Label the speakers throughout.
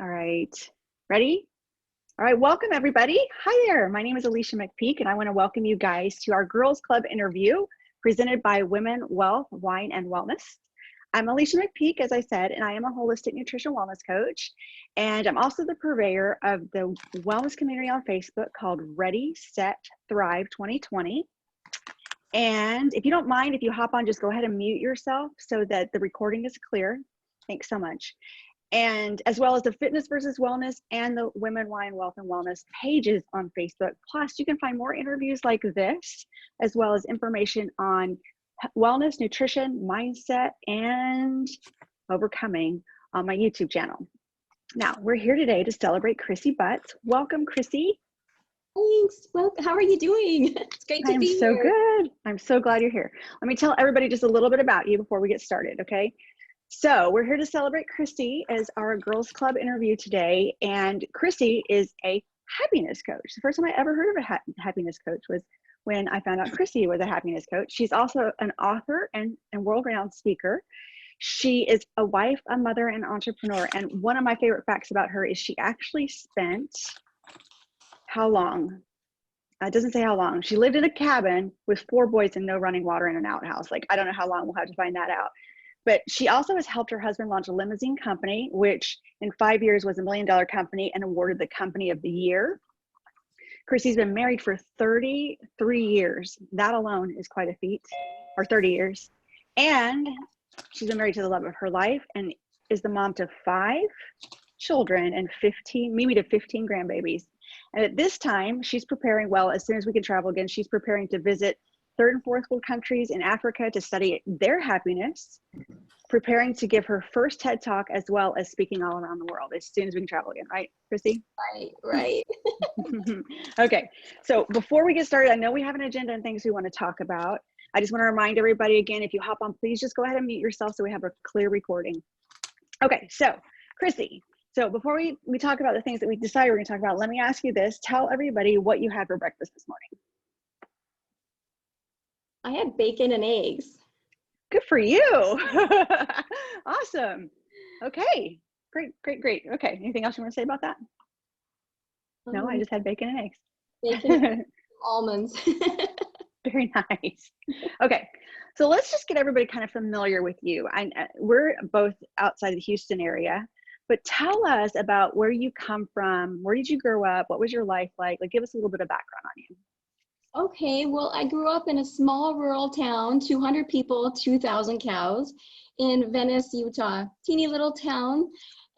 Speaker 1: All right, ready? All right, welcome everybody. Hi there, my name is Alicia McPeek and I want to welcome you guys to our Girls Club interview presented by Women, Wealth, Wine, and Wellness. I'm Alicia McPeek, as I said, and I am a holistic nutrition wellness coach. And I'm also the purveyor of the wellness community on Facebook called Ready, Set, Thrive 2020. And if you don't mind, if you hop on, just go ahead and mute yourself so that the recording is clear. Thanks so much. And as well as the fitness versus wellness and the women, wine, wealth, and wellness pages on Facebook. Plus, you can find more interviews like this, as well as information on wellness, nutrition, mindset, and overcoming on my YouTube channel. Now, we're here today to celebrate Crissy Butts. Welcome, Crissy.
Speaker 2: Thanks. Well, how are you doing? It's great to be here.
Speaker 1: I'm so good. I'm so glad you're here. Let me tell everybody just a little bit about you before we get started, okay? So we're here to celebrate Crissy as our Girls Club interview today. And Crissy is a happiness coach. The first time I ever heard of a happiness coach was when I found out Crissy was a happiness coach. She's also an author and world-renowned speaker. She is a wife, a mother, and entrepreneur. And one of my favorite facts about her is she actually spent, how long? It doesn't say how long. She lived in a cabin with 4 boys and no running water in an outhouse. Like, I don't know how long, we'll have to find that out. But she also has helped her husband launch a limousine company, which in 5 years was $1 million company and awarded the company of the year. Crissy's been married for 33 years. That alone is quite a feat, or 30 years. And she's been married to the love of her life and is the mom to 5 children and 15 grandbabies. And at this time, she's preparing, well, as soon as we can travel again, she's preparing to visit 3rd and 4th world countries in Africa to study their happiness, preparing to give her first TED Talk, as well as speaking all around the world as soon as we can travel again, right, Crissy?
Speaker 2: Right.
Speaker 1: Okay, so before we get started, I know we have an agenda and things we want to talk about. I just want to remind everybody again, if you hop on, please just go ahead and mute yourself so we have a clear recording. Okay, so Crissy, so before we talk about the things that we decided we're going to talk about, let me ask you this. Tell everybody what you had for breakfast this morning.
Speaker 2: I had bacon and eggs.
Speaker 1: Good for you. Awesome. Okay, great. Okay, anything else you want to say about that? No, I just had bacon and eggs.
Speaker 2: Bacon and almonds.
Speaker 1: Very nice. Okay, so let's just get everybody kind of familiar with you. We're both outside of the Houston area, but tell us about where you come from. Where did you grow up? What was your life like? Like, give us a little bit of background on you.
Speaker 2: Okay, well, I grew up in a small rural town, 200 people, 2,000 cows in Venice, Utah. Teeny little town.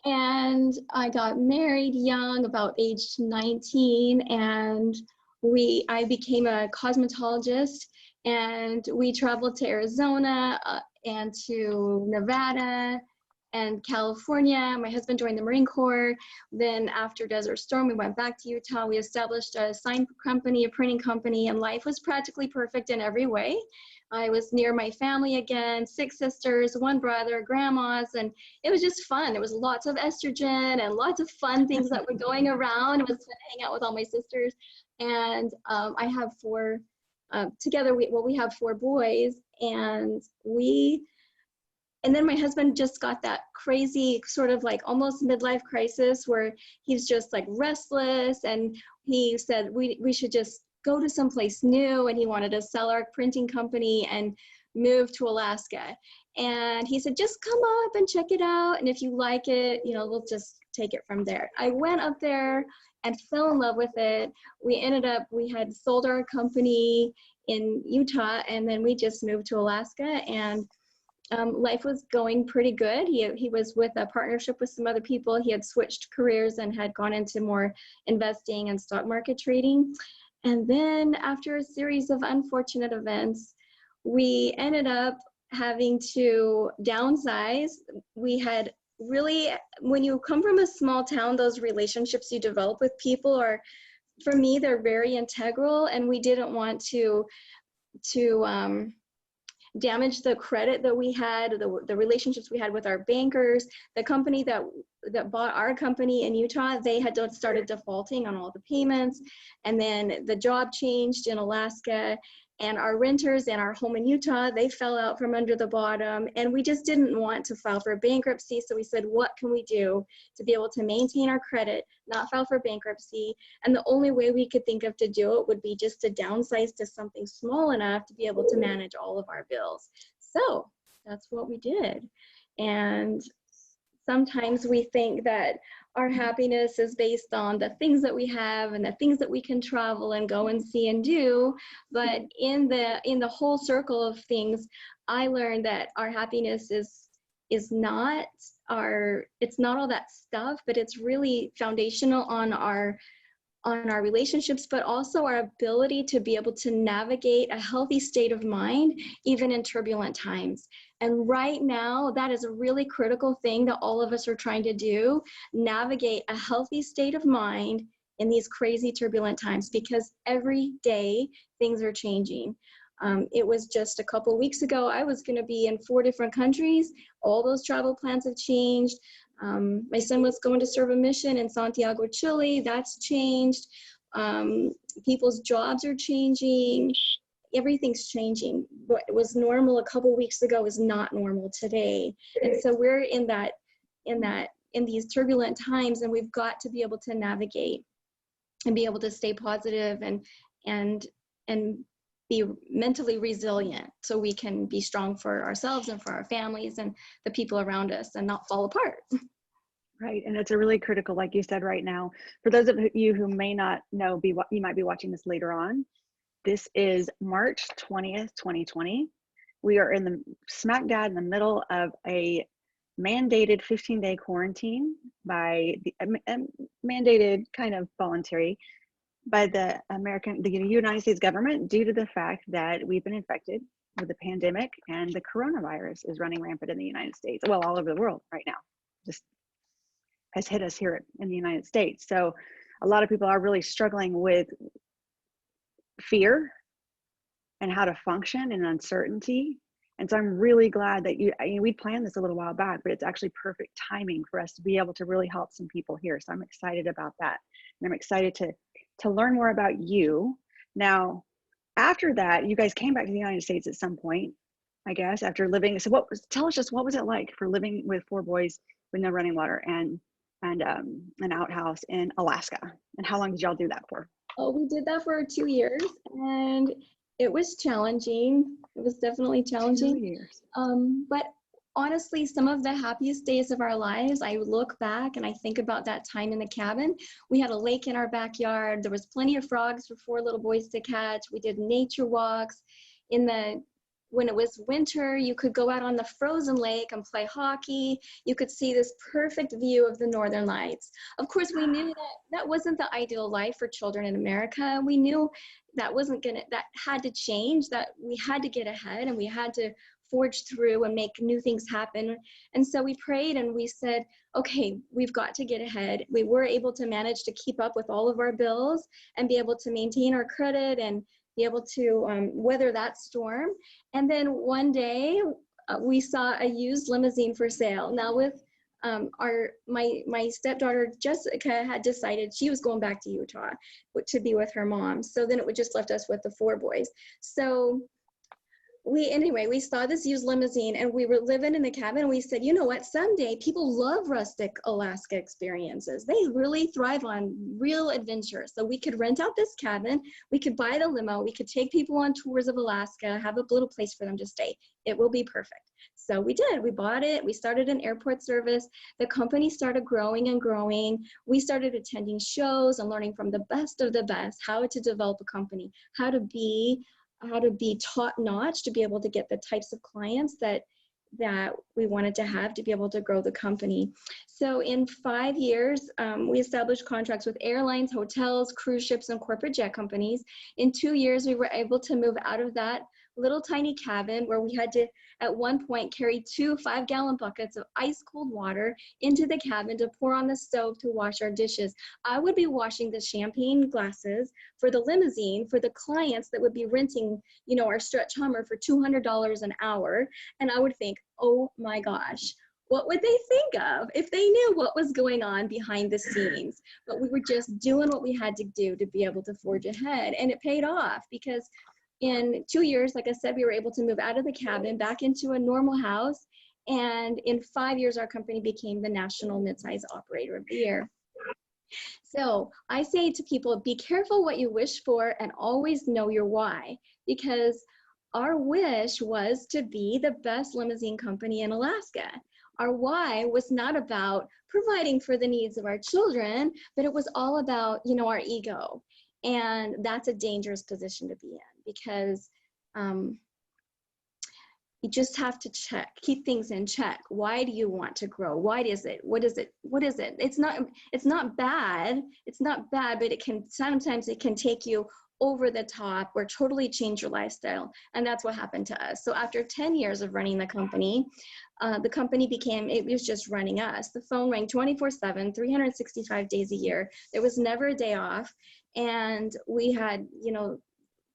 Speaker 2: And I got married young, about age 19, and I became a cosmetologist, and we traveled to Arizona and to Nevada and California. My husband joined the Marine Corps. Then after Desert Storm, we went back to Utah. We established a sign company, a printing company, and life was practically perfect in every way. I was near my family again, 6 sisters, 1 brother, grandmas, and it was just fun. There was lots of estrogen and lots of fun things that were going around. It was fun to hang out with all my sisters. And I have 4, together, we have 4 boys, and then my husband just got that crazy sort of like almost midlife crisis where he's just like restless, and he said we should just go to someplace new, and he wanted to sell our printing company and move to Alaska. And he said, just come up and check it out, and if you like it, we'll just take it from there. I went up there and fell in love with it. We had sold our company in Utah, and then we just moved to Alaska, and life was going pretty good. He was with a partnership with some other people. He had switched careers and had gone into more investing and stock market trading. And then after a series of unfortunate events, we ended up having to downsize. We had really, when you come from a small town, those relationships you develop with people are, for me, they're very integral, and we didn't want to damage the credit that we had, the relationships we had with our bankers. The company that that bought our company in Utah, they had started defaulting on all the payments. And then the job changed in Alaska, and our renters and our home in Utah, they fell out from under the bottom, and we just didn't want to file for bankruptcy. So we said, what can we do to be able to maintain our credit, not file for bankruptcy? And the only way we could think of to do it would be just to downsize to something small enough to be able to manage all of our bills. So that's what we did. And sometimes we think that our happiness is based on the things that we have and the things that we can travel and go and see and do. But in the whole circle of things, I learned that our happiness is not it's not all that stuff, but it's really foundational on our relationships, but also our ability to be able to navigate a healthy state of mind, even in turbulent times. And right now, that is a really critical thing that all of us are trying to do, navigate a healthy state of mind in these crazy turbulent times, because every day things are changing. It was just a couple weeks ago, I was going to be in 4 different countries. All those travel plans have changed. My son was going to serve a mission in Santiago, Chile. That's changed. People's jobs are changing. Everything's changing. What was normal a couple weeks ago is not normal today. And so we're in these turbulent times, and we've got to be able to navigate and be able to stay positive and be mentally resilient, so we can be strong for ourselves and for our families and the people around us, and not fall apart.
Speaker 1: Right, and it's a really critical, like you said, right now. For those of you who may not know, you might be watching this later on. This is March 20th, 2020. We are in the smack dab in the middle of a mandated 15-day quarantine by the mandated, kind of voluntary, by the United States government, due to the fact that we've been infected with the pandemic, and the coronavirus is running rampant in the United States. Well, all over the world right now, just has hit us here in the United States. So a lot of people are really struggling with fear and how to function in uncertainty. And so I'm really glad that we planned this a little while back, but it's actually perfect timing for us to be able to really help some people here. So I'm excited about that. And I'm excited to learn more about you. Now, after that, you guys came back to the United States at some point, I guess, after living. So tell us just what was it like for living with 4 boys with no running water and an outhouse in Alaska? And how long did y'all do that for?
Speaker 2: Oh, we did that for 2 years, and it was challenging. It was definitely challenging.
Speaker 1: 2 years.
Speaker 2: But honestly, some of the happiest days of our lives, I look back and I think about that time in the cabin. We had a lake in our backyard. There was plenty of frogs for 4 little boys to catch. We did nature walks. When it was winter, you could go out on the frozen lake and play hockey. You could see this perfect view of the Northern Lights. Of course, we knew that wasn't the ideal life for children in America. We knew that had to change, that we had to get ahead, and we had to forge through and make new things happen. And so we prayed and we said, okay, we've got to get ahead. We were able to manage to keep up with all of our bills and be able to maintain our credit and be able to weather that storm. And then one day we saw a used limousine for sale. Now with my stepdaughter Jessica had decided she was going back to Utah to be with her mom. So then it would just left us with the 4 boys. So we saw this used limousine, and we were living in the cabin, and we said, you know what, someday people love rustic Alaska experiences. They really thrive on real adventure. So we could rent out this cabin, we could buy the limo, we could take people on tours of Alaska, have a little place for them to stay. It will be perfect. So we did, we bought it, we started an airport service, the company started growing and growing. We started attending shows and learning from the best of the best, how to develop a company, how to be top-notch to be able to get the types of clients that we wanted to have to be able to grow the company. So in 5 years, we established contracts with airlines, hotels, cruise ships, and corporate jet companies. In 2 years, we were able to move out of that little tiny cabin where we had to, at one point, carry 2 5-gallon buckets of ice cold water into the cabin to pour on the stove to wash our dishes. I would be washing the champagne glasses for the limousine for the clients that would be renting, our stretch Hummer for $200 an hour. And I would think, oh my gosh, what would they think of if they knew what was going on behind the scenes? But we were just doing what we had to do to be able to forge ahead. And it paid off because in 2 years, like I said, we were able to move out of the cabin back into a normal house. And in 5 years, our company became the National Midsize Operator of the Year. So I say to people, be careful what you wish for and always know your why, because our wish was to be the best limousine company in Alaska. Our why was not about providing for the needs of our children, but it was all about, you know, our ego. And that's a dangerous position to be in because you just have to keep things in check. Why do you want to grow? Why is it? What is it? What is it? It's not bad. It's not bad, but sometimes it can take you over the top or totally change your lifestyle. And that's what happened to us. So after 10 years of running the company became, it was just running us. The phone rang 24/7, 365 days a year. There was never a day off. And we had, you know,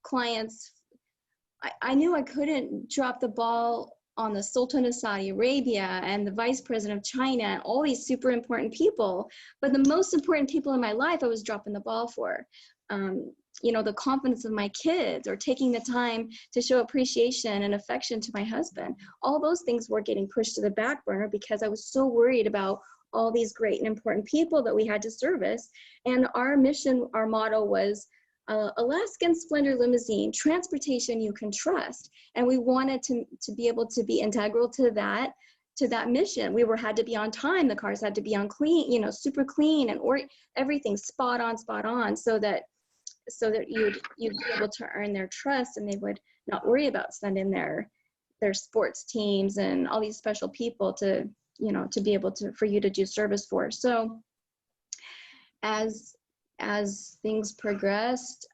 Speaker 2: clients. I knew I couldn't drop the ball on the Sultan of Saudi Arabia and the Vice President of China and all these super important people. But the most important people in my life, I was dropping the ball for. You know, the confidence of my kids or taking the time to show appreciation and affection to my husband. All those things were getting pushed to the back burner because I was so worried about all these great and important people that we had to service. And our mission, our motto was, Alaskan Splendor Limousine, transportation you can trust. And we wanted to be able to be integral to that mission. We had to be on time. The cars had to be on clean, you know, super clean and everything spot on, so that you'd be able to earn their trust and they would not worry about sending their sports teams and all these special people to, you know, to be able to, for you to do service for. So as things progressed,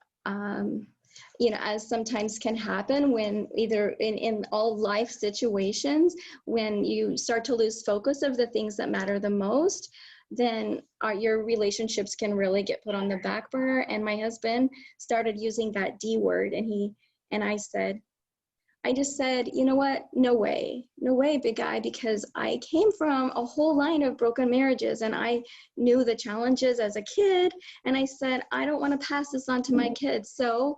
Speaker 2: you know, as sometimes can happen when either in all life situations, when you start to lose focus of the things that matter the most, then your relationships can really get put on the back burner. And my husband started using that D word, and I just said, you know what, no way, big guy, because I came from a whole line of broken marriages and I knew the challenges as a kid. And I said, I don't want to pass this on to my kids. So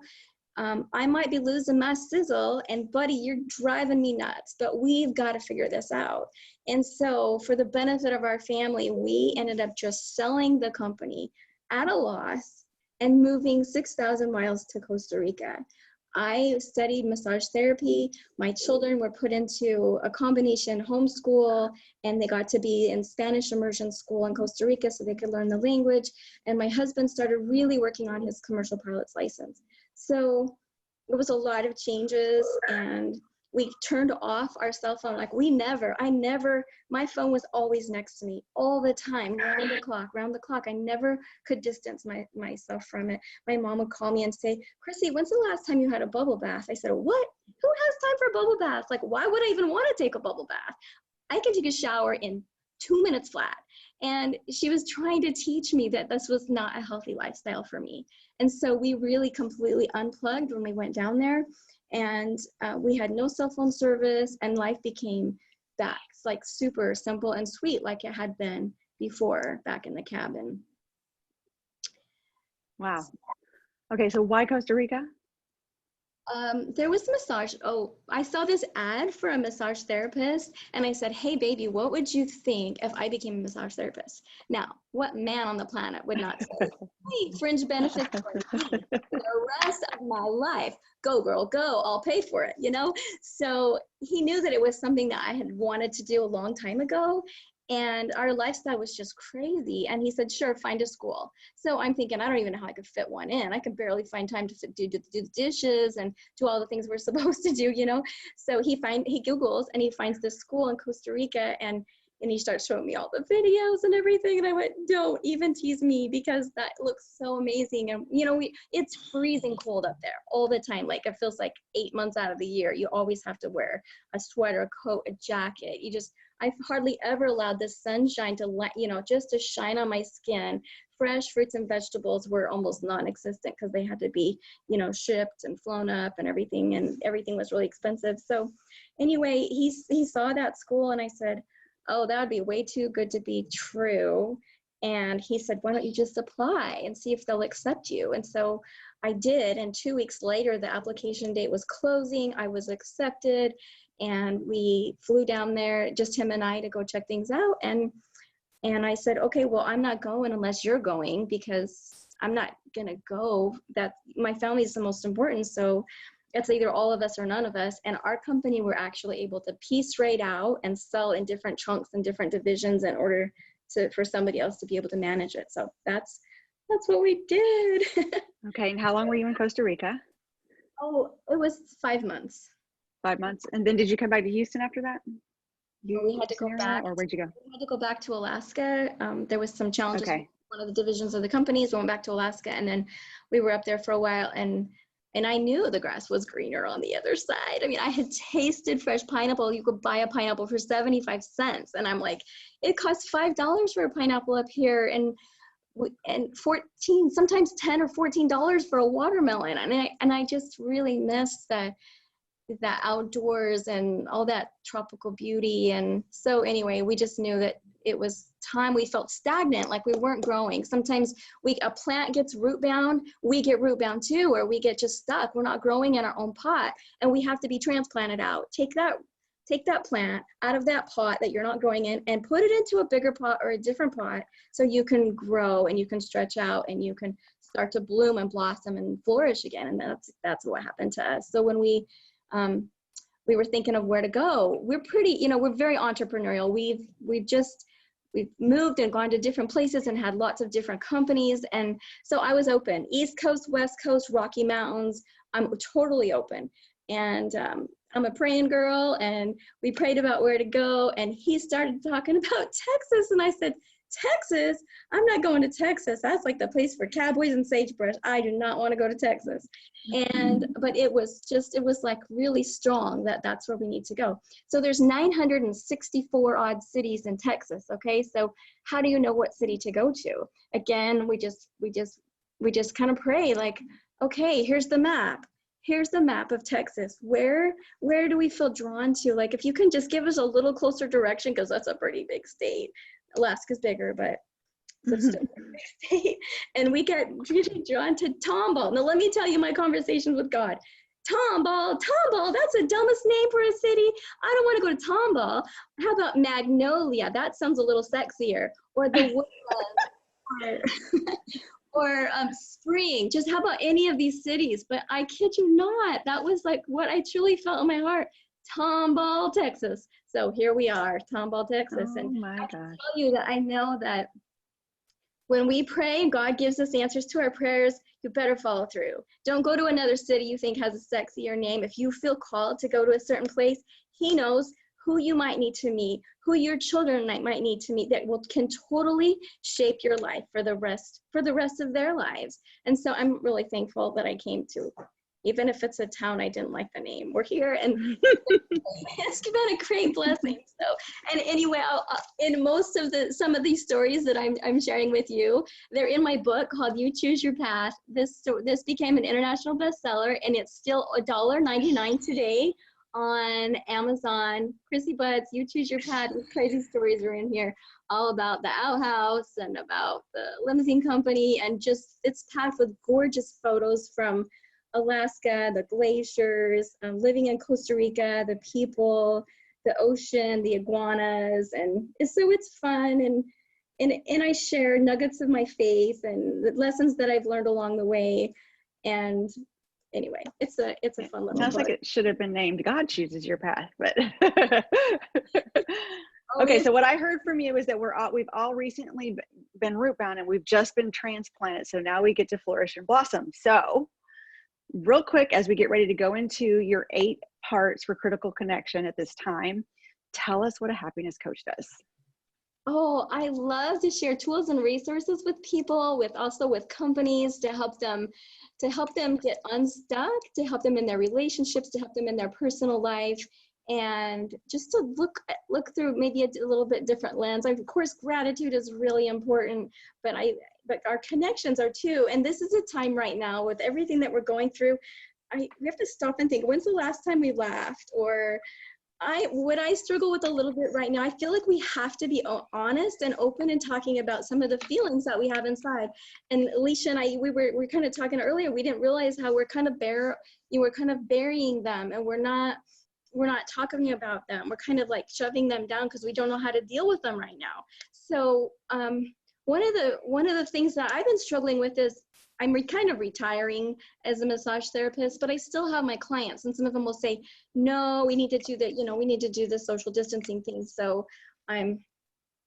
Speaker 2: I might be losing my sizzle and buddy, you're driving me nuts, but we've got to figure this out. And so for the benefit of our family, we ended up just selling the company at a loss and moving 6,000 miles to Costa Rica. I studied massage therapy. My children were put into a combination homeschool and they got to be in Spanish immersion school in Costa Rica so they could learn the language. And my husband started really working on his commercial pilot's license. So it was a lot of changes and we turned off our cell phone. Like my phone was always next to me all the time, round the clock. I never could distance myself from it. My mom would call me and say, Crissy, when's the last time you had a bubble bath? I said, what? Who has time for a bubble bath? Like, why would I even want to take a bubble bath? I can take a shower in 2 minutes flat. And she was trying to teach me that this was not a healthy lifestyle for me. And so we really completely unplugged when we went down there. And we had no cell phone service and life became back like super simple and sweet like it had been before back in the cabin.
Speaker 1: Wow. Okay, so why Costa Rica?
Speaker 2: There was massage. Oh, I saw this ad for a massage therapist and I said, hey baby, what would you think if I became a massage therapist? Now, what man on the planet would not say, hey, fringe benefits for me the rest of my life? Go girl, go, I'll pay for it, you know? So he knew that it was something that I had wanted to do a long time ago. And our lifestyle was just crazy. And he said, sure, find a school. So I'm thinking, I don't even know how I could fit one in. I could barely find time to do the dishes and do all the things we're supposed to do, you know? So he Googles and he finds this school in Costa Rica and he starts showing me all the videos and everything. And I went, don't even tease me because that looks so amazing. And you know, it's freezing cold up there all the time. Like it feels like 8 months out of the year, you always have to wear a sweater, a coat, a jacket. I've hardly ever allowed the sunshine to just to shine on my skin. Fresh fruits and vegetables were almost non-existent because they had to be, shipped and flown up and everything was really expensive. So anyway, he saw that school and I said, oh, that would be way too good to be true. And he said, why don't you just apply and see if they'll accept you? And so I did. And 2 weeks later, the application date was closing. I was accepted. And we flew down there, just him and I, to go check things out. And I said, okay, well, I'm not going unless you're going, because I'm not going to go. That my family is the most important. So it's either all of us or none of us. And our company were actually able to piece right out and sell in different chunks and different divisions in order for somebody else to be able to manage it. So that's what we did.
Speaker 1: Okay, and how long were you in Costa Rica?
Speaker 2: Oh, it was 5 months.
Speaker 1: 5 months. And then did you come back to Houston after that?
Speaker 2: We had to go back.
Speaker 1: Or where'd you go?
Speaker 2: We had to go back to Alaska. There was some challenges
Speaker 1: Okay.
Speaker 2: with one of the divisions of the companies. We went back to Alaska, and then we were up there for a while, and I knew the grass was greener on the other side. I mean, I had tasted fresh pineapple. You could buy a pineapple for 75 cents. And I'm like, it costs $5 for a pineapple up here, and 14, sometimes $10 or $14 for a watermelon. And I just really miss that outdoors and all that tropical beauty. And so anyway, we just knew that it was time. We felt stagnant, like we weren't growing. Sometimes a plant gets root bound, we get root bound too, or we get just stuck. We're not growing in our own pot, and we have to be transplanted out. Take that plant out of that pot that you're not growing in and put it into a bigger pot or a different pot, so you can grow and you can stretch out and you can start to bloom and blossom and flourish again. And that's what happened to us. So when we were thinking of where to go, we're we're very entrepreneurial. We've moved and gone to different places and had lots of different companies. And so I was open. East Coast, West Coast, Rocky Mountains, I'm totally open. And I'm a praying girl, and we prayed about where to go. And he started talking about Texas. And I said, Texas? I'm not going to Texas. That's like the place for cowboys and sagebrush. I do not want to go to Texas. But it was like really strong that's where we need to go. So there's 964 odd cities in Texas. Okay. So how do you know what city to go to? Again, we just kind of pray, like, okay, here's the map. Here's the map of Texas. Where do we feel drawn to? Like, if you can just give us a little closer direction, because that's a pretty big state. Alaska's bigger, but it's still a big state. And we get really drawn to Tomball. Now, let me tell you my conversations with God. Tomball, that's the dumbest name for a city. I don't want to go to Tomball. How about Magnolia? That sounds a little sexier. Or the Woodlands. or Spring. Just how about any of these cities? But I kid you not, that was like what I truly felt in my heart. Tomball, Texas. So here we are, Tomball, Texas.
Speaker 1: Oh,
Speaker 2: and
Speaker 1: my
Speaker 2: I can
Speaker 1: gosh.
Speaker 2: tell you that I know that when we pray, God gives us answers to our prayers. You better follow through. Don't go to another city you think has a sexier name. If you feel called to go to a certain place, He knows who you might need to meet, who your children might need to meet, that can totally shape your life for the rest of their lives. And so I'm really thankful that I came to, even if it's a town I didn't like the name. We're here, and it's been a great blessing. So, and anyway, in some of these stories that I'm sharing with you, they're in my book called "You Choose Your Path." This became an international bestseller, and it's still $1.99 today on Amazon. Crissy Buds, You Choose Your Path. These crazy stories are in here, all about the outhouse and about the limousine company, and just it's packed with gorgeous photos from Alaska, the glaciers, living in Costa Rica, the people, the ocean, the iguanas, and so it's fun. And I share nuggets of my faith and the lessons that I've learned along the way. And anyway, it's a fun little
Speaker 1: Sounds
Speaker 2: book.
Speaker 1: like it should have been named God Chooses Your Path, but okay. So what I heard from you is that we've all recently been root bound, and we've just been transplanted. So now we get to flourish and blossom. So real quick, as we get ready to go into your 8 parts for critical connection at this time, tell us what a happiness coach does.
Speaker 2: Oh, I love to share tools and resources with people, also with companies, to help them get unstuck, to help them in their relationships, to help them in their personal life, and just to look through maybe a little bit different lens. Of course, gratitude is really important, but our connections are too. And this is a time right now with everything that we're going through. We have to stop and think, when's the last time we laughed? Or what I struggle with a little bit right now, I feel like we have to be honest and open and talking about some of the feelings that we have inside. And Alicia and I, we were kind of talking earlier, we didn't realize how we're kind of burying them, and we're not talking about them. We're kind of like shoving them down because we don't know how to deal with them right now. So one of the things that I've been struggling with is I'm kind of retiring as a massage therapist, but I still have my clients, and some of them will say, no, we need to do that, we need to do the social distancing thing. So I'm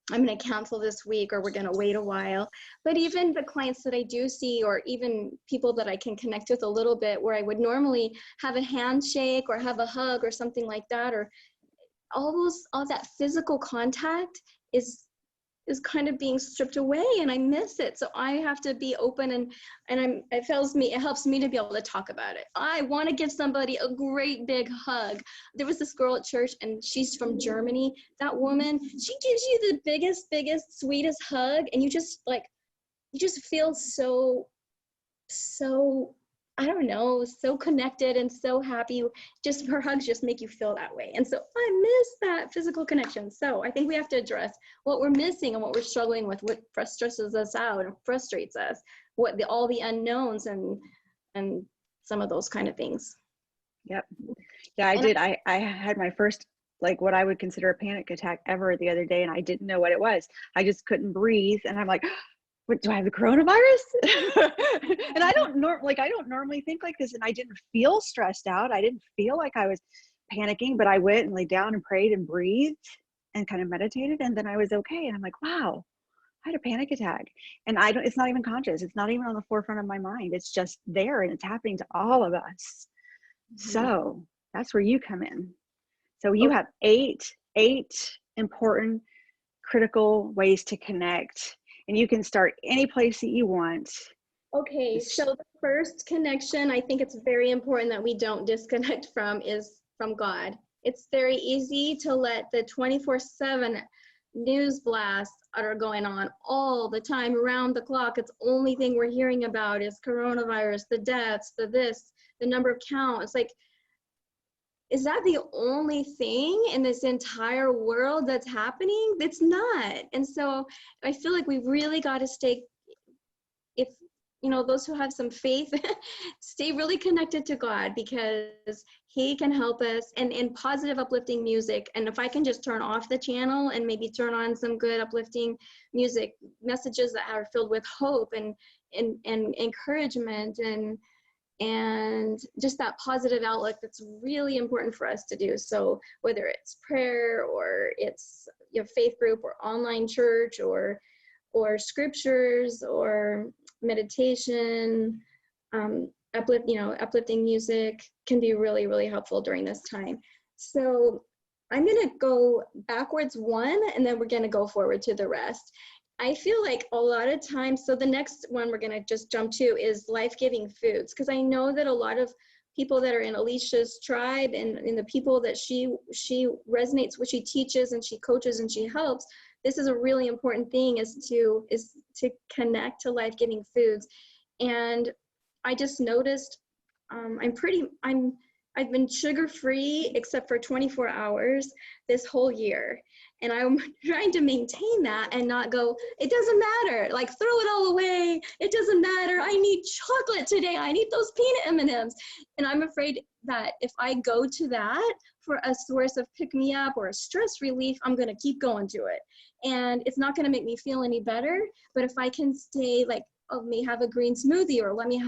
Speaker 2: going to cancel this week, or we're going to wait a while. But even the clients that I do see, or even people that I can connect with a little bit, where I would normally have a handshake or have a hug or something like that, or all that physical contact is kind of being stripped away, and I miss it. So I have to be open, and it helps me to be able to talk about it. I want to give somebody a great big hug. There was this girl at church, and she's from Germany. That woman, she gives you the biggest, sweetest hug, and you just feel so I don't know, so connected and so happy. Just her hugs just make you feel that way. And so I miss that physical connection. So I think we have to address what we're missing and what we're struggling with, what stresses us out and frustrates us, all the unknowns and some of those kind of things.
Speaker 1: Yep. Yeah, I did. I had my first, like, what I would consider a panic attack ever the other day, and I didn't know what it was. I just couldn't breathe, and I'm like, what, do I have the coronavirus? And I don't normally think like this, and I didn't feel stressed out. I didn't feel like I was panicking, but I went and laid down and prayed and breathed and kind of meditated, and then I was okay. And I'm like, wow, I had a panic attack, and it's not even conscious. It's not even on the forefront of my mind. It's just there, and it's happening to all of us. Mm-hmm. So that's where you come in. So you have eight important, critical ways to connect. And you can start any place that you want.
Speaker 2: Okay, so the first connection I think it's very important that we don't disconnect from is from God. It's very easy to let the 24/7 news blasts that are going on all the time, around the clock. It's the only thing we're hearing about is coronavirus, the deaths, the number of count. It's like, is that the only thing in this entire world that's happening? It's not. And so I feel like we've really got to stay, if, those who have some faith, stay really connected to God, because he can help us, and in positive, uplifting music. And if I can just turn off the channel and maybe turn on some good, uplifting music, messages that are filled with hope and encouragement and just that positive outlook, that's really important for us to do. So whether it's prayer, or it's your faith group, or online church, or scriptures, or meditation, uplifting music can be really, really helpful during this time. So I'm gonna go backwards one, and then we're gonna go forward to the rest. I feel like a lot of times, so the next one we're going to just jump to is life-giving foods, because I know that a lot of people that are in Alicia's tribe, and in the people that she resonates with, she teaches and she coaches and she helps, this is a really important thing, is to connect to life-giving foods. And I just noticed I've been sugar-free except for 24 hours this whole year. And I'm trying to maintain that and not go, it doesn't matter, like throw it all away. It doesn't matter. I need chocolate today. I need those peanut M&Ms. And I'm afraid that if I go to that for a source of pick-me-up or a stress relief, I'm going to keep going to it. And it's not going to make me feel any better. But if I can stay, like, let me have a green smoothie, or let me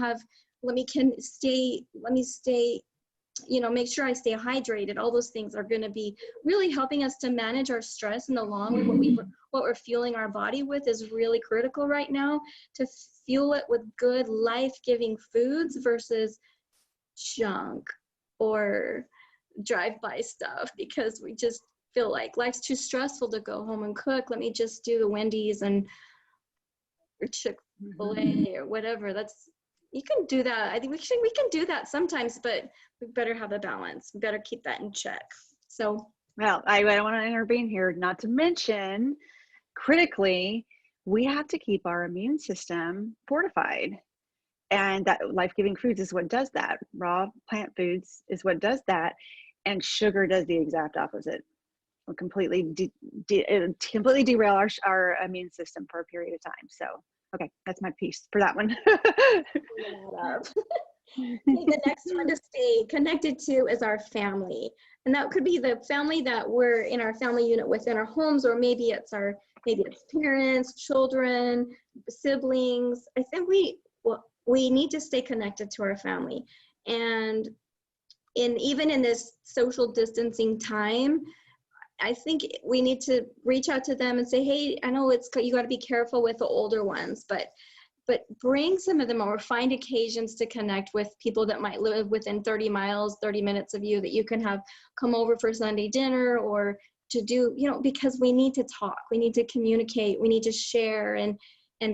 Speaker 2: stay, make sure I stay hydrated. All those things are going to be really helping us to manage our stress in the long run. What we're fueling our body with is really critical right now, to fuel it with good life-giving foods versus junk or drive-by stuff, because we just feel like life's too stressful to go home and cook. Let me just do the Wendy's and Chick-fil-A or whatever. You can do that. I think we can do that sometimes, but we better have a balance. We better keep that in check. So,
Speaker 1: well, I don't want to intervene here, not to mention, critically, we have to keep our immune system fortified. And that life-giving foods is what does that. Raw plant foods is what does that. And sugar does the exact opposite. Will completely completely derail our immune system for a period of time. So, okay, that's my piece for that one.
Speaker 2: Okay, the next one to stay connected to is our family. And that could be the family that we're in our family unit within our homes, or maybe it's parents, children, siblings. I think we need to stay connected to our family. And even in this social distancing time, I think we need to reach out to them and say, hey, I know you got to be careful with the older ones, but bring some of them, or find occasions to connect with people that might live within 30 miles, 30 minutes of you, that you can have come over for Sunday dinner, or to do, because we need to talk, we need to communicate, we need to share and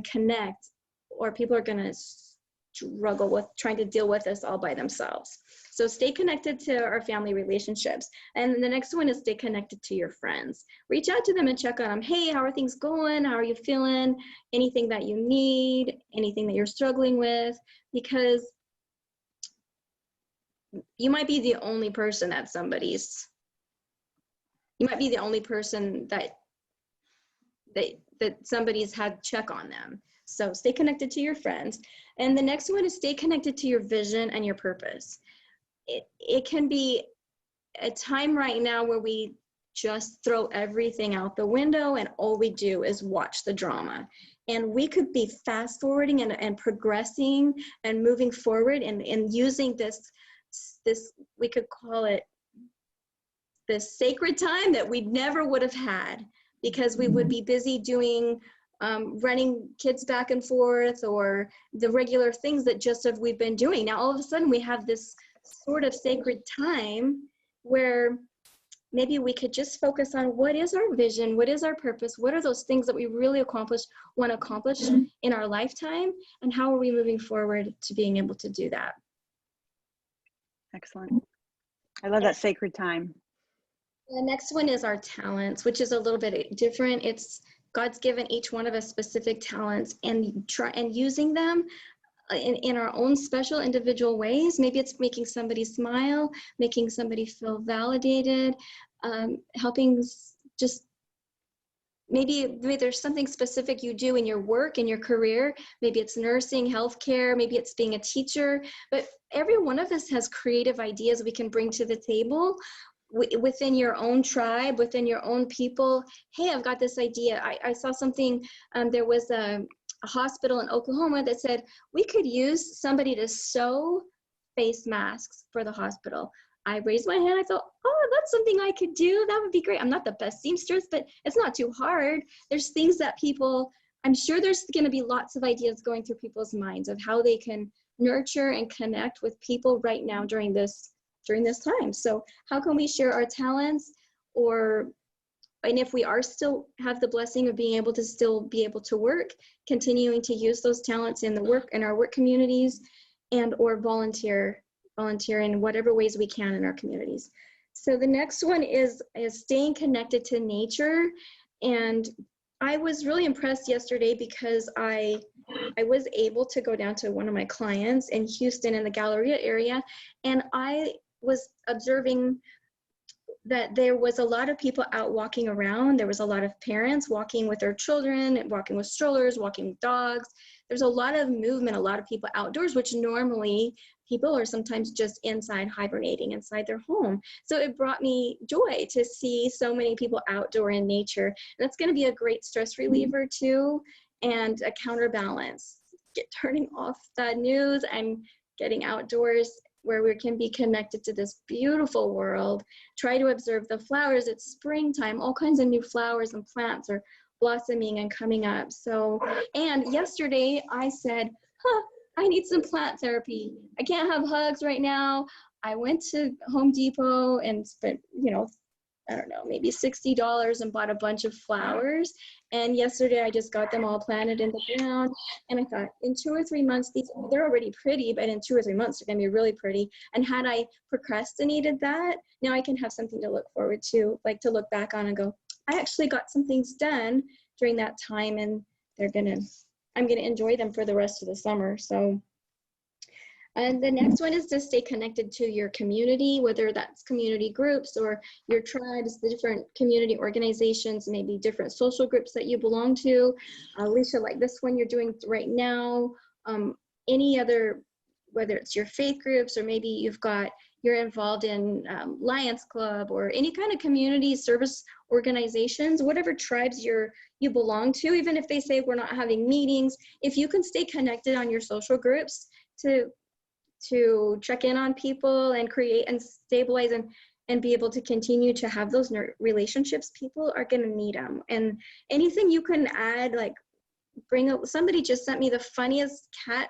Speaker 2: connect, or people are going to struggle with trying to deal with this all by themselves. So stay connected to our family relationships. And the next one is stay connected to your friends. Reach out to them and check on them. Hey, how are things going? How are you feeling? Anything that you need, anything that you're struggling with, because you might be the only person that somebody's had check on them. So stay connected to your friends. And the next one is stay connected to your vision and your purpose. It can be a time right now where we just throw everything out the window and all we do is watch the drama. And we could be fast forwarding and progressing and moving forward and using this, we could call it this sacred time that we never would have had, because we would be busy doing running kids back and forth, or the regular things that we've been doing. Now all of a sudden we have this sort of sacred time where maybe we could just focus on what is our vision, what is our purpose, what are those things that we really want to accomplish in our lifetime, and how are we moving forward to being able to do that.
Speaker 1: Excellent. I love that sacred time.
Speaker 2: The next one is our talents, which is a little bit different. It's God's given each one of us specific talents, and using them in our own special individual ways. Maybe it's making somebody smile, making somebody feel validated, helping just maybe there's something specific you do in your work, in your career. Maybe it's nursing, healthcare, maybe it's being a teacher, but every one of us has creative ideas we can bring to the table within your own tribe, within your own people. Hey, I've got this idea. I saw something, there was a hospital in Oklahoma that said we could use somebody to sew face masks for the hospital. I raised my hand. I thought, oh, that's something I could do. That would be great. I'm not the best seamstress, but it's not too hard. There's things that I'm sure there's going to be lots of ideas going through people's minds of how they can nurture and connect with people right now during this time. So how can we share our talents, and if we are still have the blessing of being able to still be able to work, continuing to use those talents in our work communities, and or volunteer in whatever ways we can in our communities. So the next one is staying connected to nature. And I was really impressed yesterday because I was able to go down to one of my clients in Houston in the Galleria area, and I was observing that there was a lot of people out walking around. There was a lot of parents walking with their children, walking with strollers, walking with dogs. There's a lot of movement, a lot of people outdoors, which normally people are sometimes just inside hibernating inside their home. So it brought me joy to see so many people outdoor in nature. And that's going to be a great stress reliever too, and a counterbalance. Turning off the news and getting outdoors where we can be connected to this beautiful world. Try to observe the flowers. It's springtime. All kinds of new flowers and plants are blossoming and coming up. So, and yesterday I said, I need some plant therapy. I can't have hugs right now. I went to Home Depot and spent, I don't know, maybe $60 and bought a bunch of flowers. And yesterday I just got them all planted in the ground. And I thought in 2 or 3 months, they're already pretty, but in 2 or 3 months, they're gonna be really pretty. And had I procrastinated that, now I can have something to look forward to, like to look back on and go, I actually got some things done during that time, and I'm gonna enjoy them for the rest of the summer. So And the next one is to stay connected to your community, whether that's community groups or your tribes, the different community organizations, maybe different social groups that you belong to. Alicia, like this one you're doing right now, any other, whether it's your faith groups or maybe you're involved in Lions Club or any kind of community service organizations, whatever tribes you belong to, even if they say we're not having meetings, if you can stay connected on your social groups to check in on people and create and stabilize and be able to continue to have those relationships, people are going to need them. And anything you can add, like bring up, somebody just sent me the funniest cat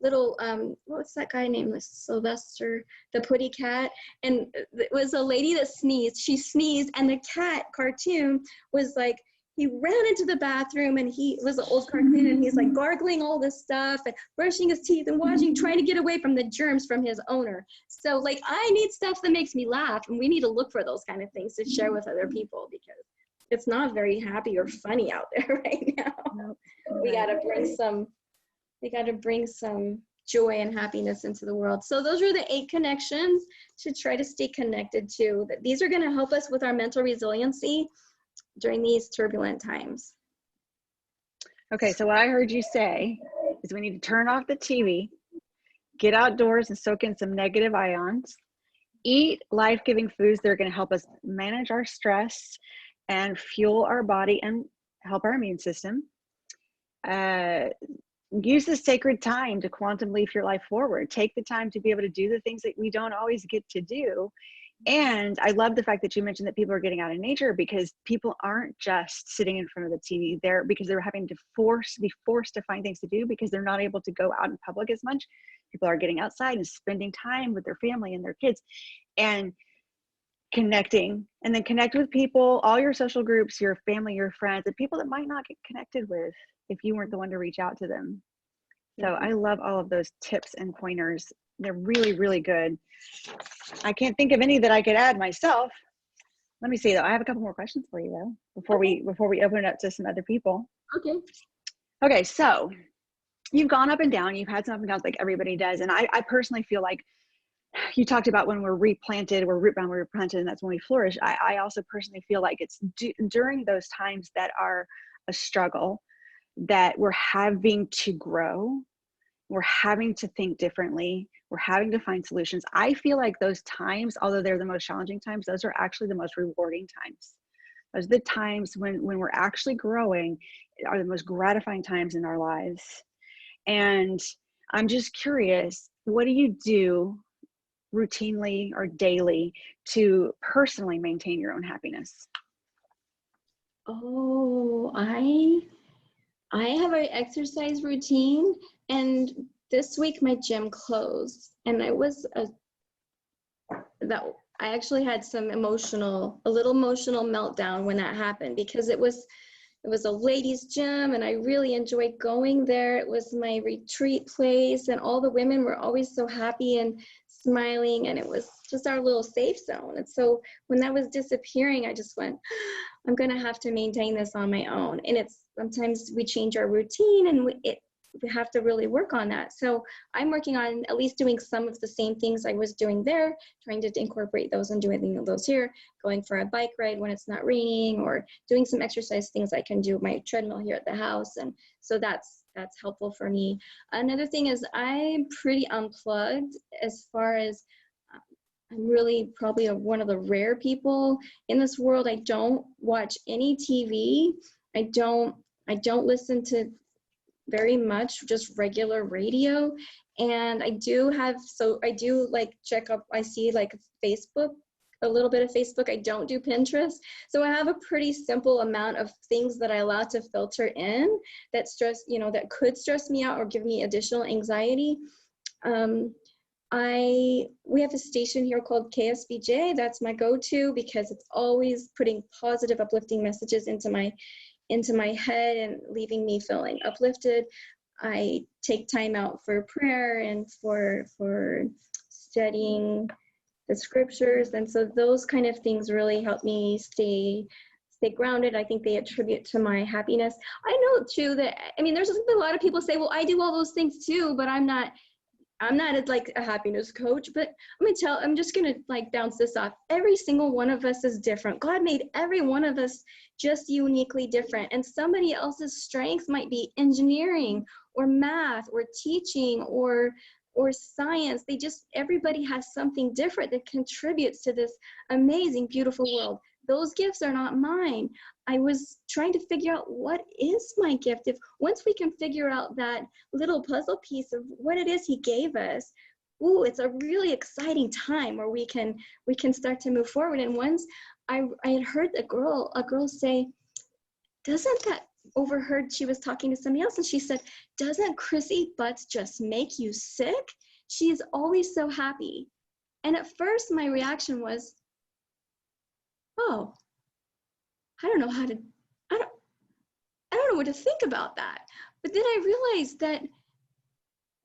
Speaker 2: little, what's that guy named? Sylvester, the putty cat. And it was a lady that sneezed. She sneezed and the cat cartoon was like, he ran into the bathroom and he was an old cartoon and he's like gargling all this stuff and brushing his teeth and trying to get away from the germs from his owner. So like, I need stuff that makes me laugh, and we need to look for those kind of things to share with other people, because it's not very happy or funny out there right now.
Speaker 1: Nope.
Speaker 2: We gotta bring some joy and happiness into the world. So those are the 8 connections to try to stay connected to. These are gonna help us with our mental resiliency during these turbulent times.
Speaker 1: Okay, so what I heard you say is we need to turn off the TV, get outdoors and soak in some negative ions, eat life-giving foods that are going to help us manage our stress and fuel our body and help our immune system. Use the sacred time to quantum leap your life forward. Take the time to be able to do the things that we don't always get to do. And I love the fact that you mentioned that people are getting out in nature, because people aren't just sitting in front of the TV there because they're having to be forced to find things to do because they're not able to go out in public as much. People are getting outside and spending time with their family and their kids and connecting, and then connect with people, all your social groups, your family, your friends, and people that might not get connected with if you weren't the one to reach out to them. So I love all of those tips and pointers. They're really, really good. I can't think of any that I could add myself. Let me see though. I have a couple more questions for you though, before we open it up to some other people. Okay, so you've gone up and down, you've had some up and downs like everybody does. And I personally feel like you talked about when we're replanted, we're root bound, we're replanted, and that's when we flourish. I also personally feel like it's during those times that are a struggle that we're having to grow. We're having to think differently. We're having to find solutions. I feel like those times, although they're the most challenging times, those are actually the most rewarding times. Those are the times when we're actually growing, are the most gratifying times in our lives. And I'm just curious, what do you do routinely or daily to personally maintain your own happiness?
Speaker 2: Oh, I have an exercise routine, and this week my gym closed, and I actually had a little emotional meltdown when that happened, because it was a ladies' gym and I really enjoyed going there. It was my retreat place and all the women were always so happy and smiling, and it was just our little safe zone. And so when that was disappearing, I just went, I'm gonna have to maintain this on my own. And sometimes we change our routine and we have to really work on that. So I'm working on at least doing some of the same things I was doing there, trying to incorporate those and doing those here, going for a bike ride when it's not raining, or doing some exercise things I can do my treadmill here at the house. And so that's helpful for me. Another thing is I'm pretty unplugged, as far as I'm really probably one of the rare people in this world. I don't watch any TV. I don't listen to very much, just regular radio. And I do like check up, I see like Facebook, a little bit of Facebook. I don't do Pinterest. So I have a pretty simple amount of things that I allow to filter in that could stress me out or give me additional anxiety. We have a station here called KSBJ. That's my go-to, because it's always putting positive, uplifting messages into my head and leaving me feeling uplifted. I take time out for prayer and for studying the scriptures. And so those kind of things really help me stay grounded. I think they attribute to my happiness. I know too that, there's a lot of people say, well, I do all those things too, but I'm not I'm not like a happiness coach, but I'm just gonna like bounce this off. Every single one of us is different. God made every one of us just uniquely different. And somebody else's strength might be engineering or math or teaching or science. Everybody has something different that contributes to this amazing, beautiful world. Those gifts are not mine. I was trying to figure out what is my gift. If once we can figure out that little puzzle piece of what it is he gave us, ooh, it's a really exciting time where we can start to move forward. And once I had heard a girl say, doesn't that, overheard she was talking to somebody else and she said, doesn't Crissy butts just make you sick? She is always so happy. And at first my reaction was, oh, I don't know how to, I don't know what to think about that. But then I realized that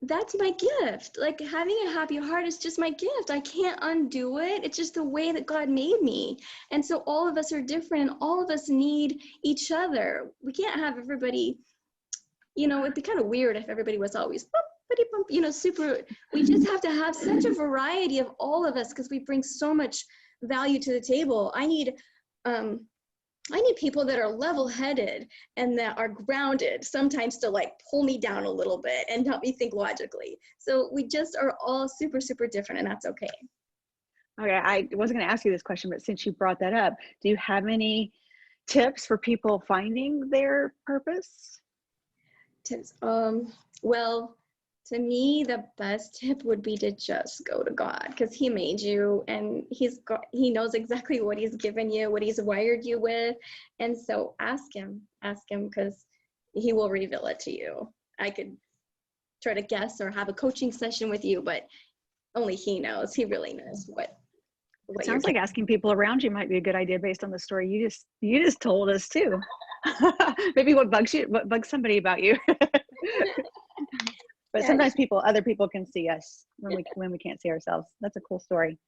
Speaker 2: that's my gift. Like having a happy heart is just my gift. I can't undo it. It's just the way that God made me. And so all of us are different and all of us need each other. We can't have everybody, it'd be kind of weird if everybody was always super. We just have to have such a variety of all of us because we bring so much value to the table. I need people that are level-headed and that are grounded sometimes to like pull me down a little bit and help me think logically. So we just are all super, super different, and that's okay.
Speaker 1: Okay, I wasn't going to ask you this question, but since you brought that up, do you have any tips for people finding their purpose?
Speaker 2: Tips. Well, to me, the best tip would be to just go to God because he made you and he knows exactly what he's given you, what he's wired you with. And so ask him because he will reveal it to you. I could try to guess or have a coaching session with you, but only he knows. He really knows what
Speaker 1: It sounds like asking people around you might be a good idea based on the story you just told us too. Maybe what bugs somebody about you. But sometimes other people can see us when we can't see ourselves. That's a cool story.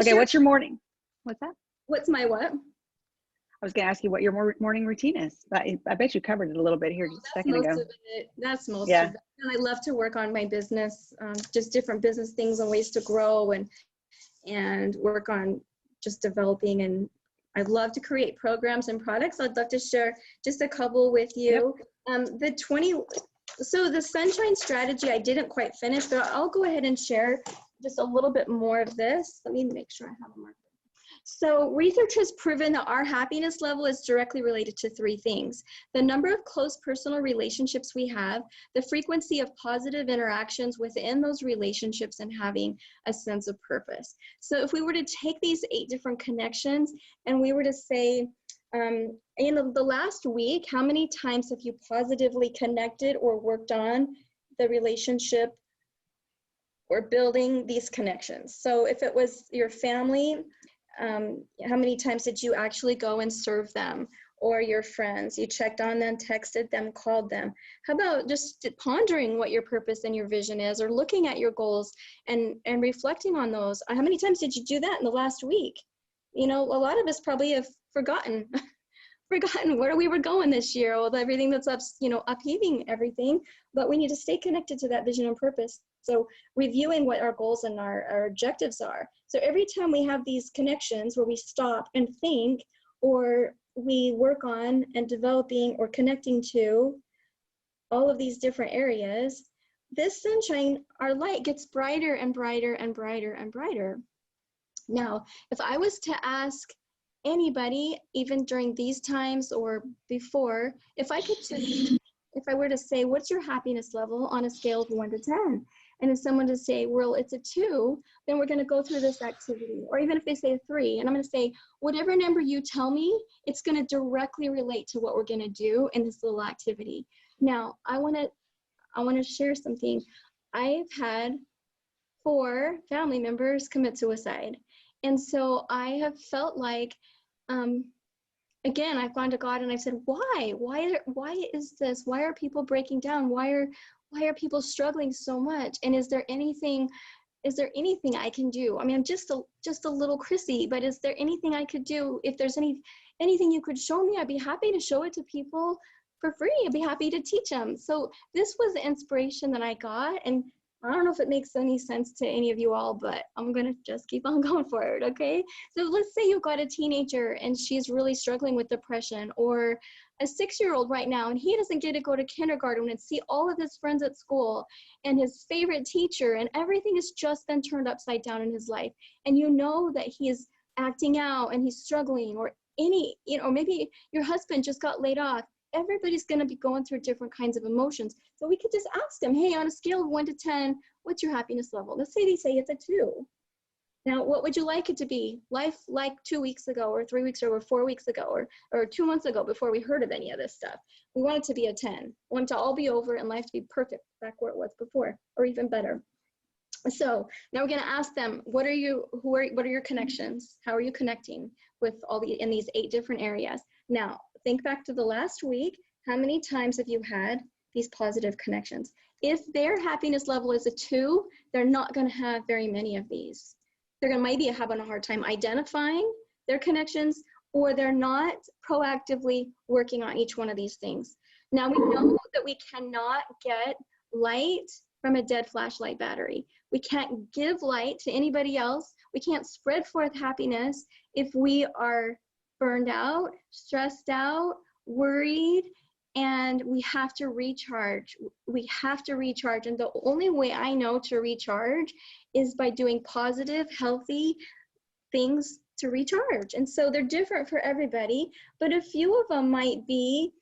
Speaker 1: Okay, what's your morning? What's that?
Speaker 2: What's my what?
Speaker 1: I was going to ask you what your morning routine is. I bet you covered it a little bit here just a second ago.
Speaker 2: That's most of it. And I love to work on my business, just different business things and ways to grow and work on just developing. And I'd love to create programs and products. I'd love to share just a couple with you. Yep. So the sunshine strategy, I didn't quite finish, but I'll go ahead and share just a little bit more of this. Let me make sure I have a marker. So research has proven that our happiness level is directly related to three things: the number of close personal relationships we have, the frequency of positive interactions within those relationships, and having a sense of purpose. So if we were to take these 8 different connections and we were to say, in the last week, how many times have you positively connected or worked on the relationship or building these connections? So if it was your family, how many times did you actually go and serve them? Or your friends, you checked on them, texted them, called them? How about just pondering what your purpose and your vision is, or looking at your goals and reflecting on those? How many times did you do that in the last week? A lot of us probably have forgotten where we were going this year, with everything that's upheaving everything, but we need to stay connected to that vision and purpose. So reviewing what our goals and our objectives are. So every time we have these connections where we stop and think, or we work on and developing or connecting to all of these different areas, this sunshine, our light gets brighter and brighter and brighter and brighter. Now, if I was to ask anybody, even during these times or before, if I were to say, what's your happiness level on a scale of 1 to 10? And if someone to say, well, it's a 2, then we're going to go through this activity. Or even if they say a 3, and I'm going to say, whatever number you tell me, it's going to directly relate to what we're going to do in this little activity. Now, I want to share something. I've had 4 family members commit suicide. And so I have felt like, again, I've gone to God and I've said, why is this? Why are people breaking down? Why are people struggling so much? And is there anything I can do? I mean, I'm just a little Crissy, but is there anything I could do? If there's anything you could show me, I'd be happy to show it to people for free. I'd be happy to teach them. So this was the inspiration that I got. And I don't know if it makes any sense to any of you all, but I'm going to just keep on going forward, okay? So let's say you've got a teenager and she's really struggling with depression, or a 6-year-old right now, and he doesn't get to go to kindergarten and see all of his friends at school and his favorite teacher, and everything has just been turned upside down in his life. And you know that he is acting out and he's struggling, or maybe your husband just got laid off. Everybody's going to be going through different kinds of emotions. So we could just ask them, hey, on a scale of 1 to 10, what's your happiness level? Let's say they say it's a 2. Now, what would you like it to be? Life like 2 weeks ago, or 3 weeks ago, or 4 weeks ago, or 2 months ago, before we heard of any of this stuff. We want it to be a 10. We want it to all be over and life to be perfect back where it was before, or even better. So now we're going to ask them, what are your connections? How are you connecting with in these 8 different areas? Now, think back to the last week. How many times have you had these positive connections? If their happiness level is a 2, they're not going to have very many of these. They're going to maybe having a hard time identifying their connections, or they're not proactively working on each one of these things. Now, we know that we cannot get light from a dead flashlight battery. We can't give light to anybody else. We can't spread forth happiness if we are burned out, stressed out, worried, and we have to recharge. We have to recharge. And the only way I know to recharge is by doing positive, healthy things to recharge. And so they're different for everybody, but a few of them might be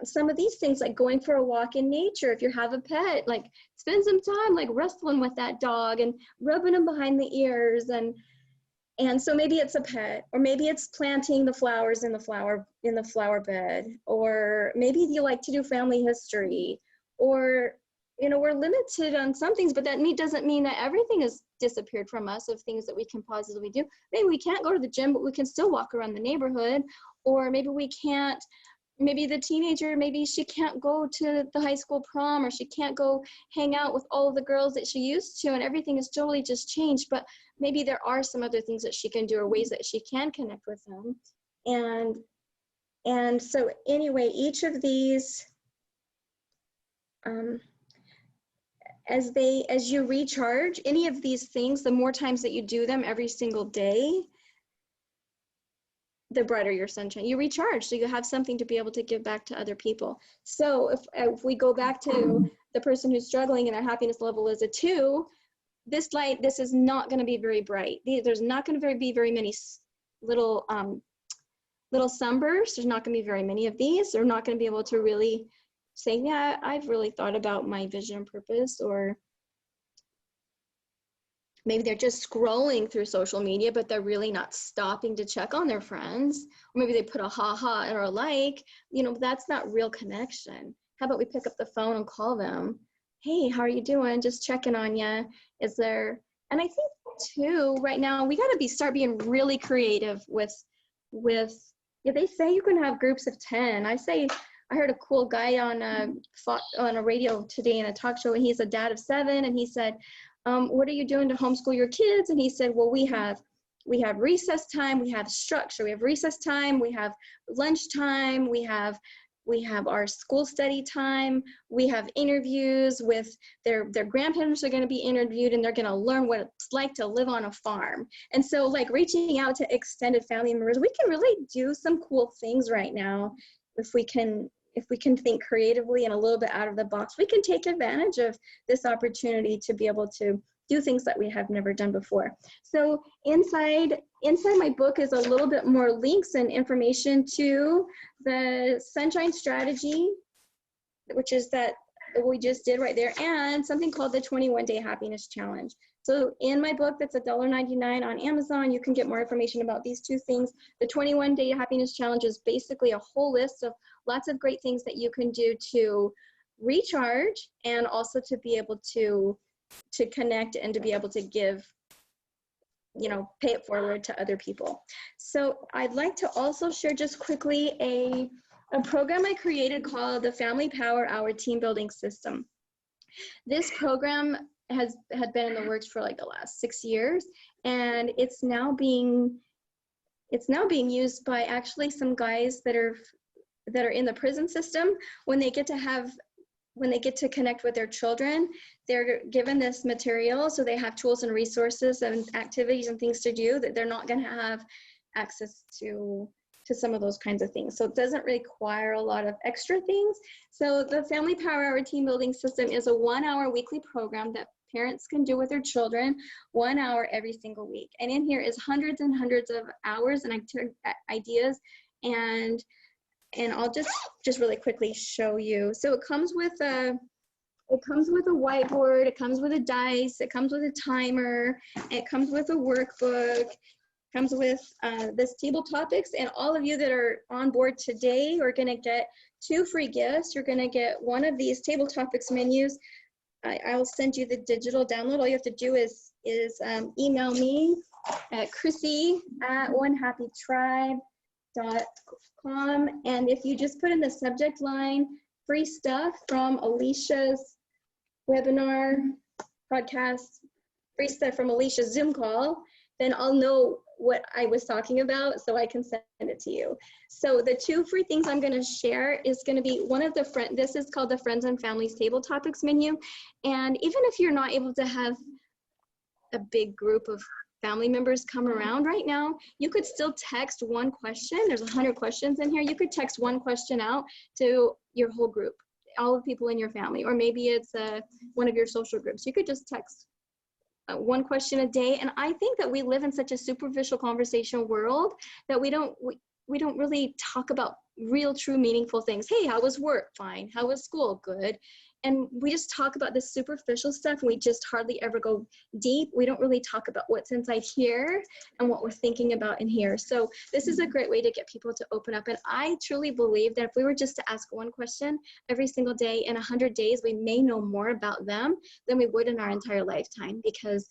Speaker 2: some of these things, like going for a walk in nature. If you have a pet, like spend some time like wrestling with that dog and rubbing him behind the ears. And so maybe it's a pet, or maybe it's planting the flowers in the flower bed, or maybe you like to do family history, or we're limited on some things, but that doesn't mean that everything has disappeared from us of things that we can positively do. Maybe we can't go to the gym, but we can still walk around the neighborhood. Or maybe we can't, maybe the teenager, maybe she can't go to the high school prom, or she can't go hang out with all of the girls that she used to, and everything has totally just changed. But maybe there are some other things that she can do, or ways that she can connect with them. And so anyway, each of these, as you recharge, any of these things, the more times that you do them every single day, the brighter your sunshine. You recharge, so you have something to be able to give back to other people. So if we go back to the person who's struggling and their happiness level is a 2, this is not going to be very bright. There's not going to be very many little sunbursts. There's not going to be very many of these. They're not going to be able to really say, yeah, I've really thought about my vision and purpose. Or maybe they're just scrolling through social media, but they're really not stopping to check on their friends. Or maybe they put a ha-ha or a like. That's not real connection. How about we pick up the phone and call them? Hey, how are you doing? Just checking on you. And I think too, right now, we got to start being really creative with, they say you can have groups of 10. I heard a cool guy on a radio today in a talk show, and he's a dad of 7, and he said, what are you doing to homeschool your kids? And he said, well, we have recess time, we have structure, we have recess time, we have lunch time, we have our school study time, we have interviews with their grandparents are going to be interviewed, and they're going to learn what it's like to live on a farm. And so like reaching out to extended family members, we can really do some cool things right now. If we can think creatively and a little bit out of the box, we can take advantage of this opportunity to be able to do things that we have never done before. So inside my book is a little bit more links and information to the Sunshine Strategy, which is that we just did right there, and something called the 21-Day Happiness Challenge. So in my book, that's $1.99 on Amazon. You can get more information about these 2 things. The 21-Day Happiness Challenge is basically a whole list of lots of great things that you can do to recharge, and also to be able to connect and to be able to give, pay it forward to other people. So I'd like to also share just quickly a program I created called the Family Power Hour Team Building System. This program had been in the works for like the last 6 years, and it's now being used by actually some guys that are in the prison system, when they get to have when they get to connect with their children, they're given this material, so they have tools and resources and activities and things to do that they're not going to have access to some of those kinds of things. So it doesn't require a lot of extra things. So the Family Power Hour Team Building System is a 1-hour weekly program that parents can do with their children, 1 hour every single week. And in here is hundreds and hundreds of hours and ideas, and I'll just really quickly show you. So it comes with a whiteboard, it comes with a dice, it comes with a timer, it comes with a workbook, comes with this table topics, and all of you that are on board today are going to get 2 free gifts. You're going to get one of these table topics menus. I'll send you the digital download. All you have to do is email me at Crissy@onehappytribe.com, and if you just put in the subject line free stuff from Alicia's webinar podcast, free stuff from Alicia's Zoom call, then I'll know what I was talking about, so I can send it to you. So the 2 free things I'm going to share is going to be one of the this is called the Friends and Families Table Topics menu. And even if you're not able to have a big group of family members come around right now, you could still text one question. There's 100 questions in here. You could text one question out to your whole group, all the people in your family, or maybe it's one of your social groups. You could just text one question a day. And I think that we live in such a superficial conversation world that we don't really talk about real, true, meaningful things. Hey, how was work? Fine. How was school? Good. And we just talk about this superficial stuff, and we just hardly ever go deep. We don't really talk about what's inside here and what we're thinking about in here. So this is a great way to get people to open up. And I truly believe that if we were just to ask one question every single day, in 100 days, we may know more about them than we would in our entire lifetime, because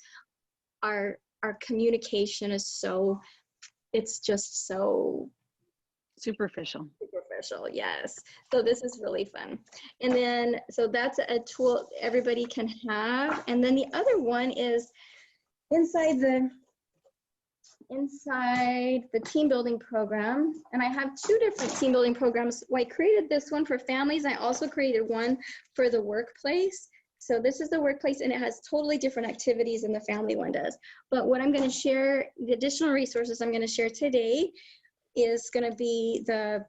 Speaker 2: our communication is it's just so
Speaker 1: Superficial.
Speaker 2: Yes. So this is really fun. And then, so that's a tool everybody can have. And then the other one is inside the team building program. And I have 2 different team building programs. Well, I created this one for families. I also created one for the workplace. So this is the workplace, and it has totally different activities than the family one does. But what I'm going to share, the additional resources I'm going to share today, is going to be the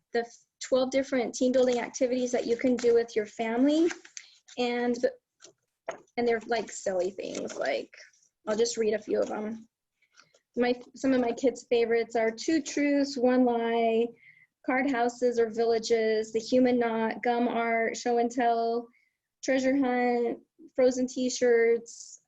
Speaker 2: 12 different team building activities that you can do with your family. And they're like silly things. Like, I'll just read a few of them. Some of my kids' favorites are 2 truths, 1 lie, card houses or villages, the human knot, gum art, show and tell, treasure hunt, frozen t-shirts,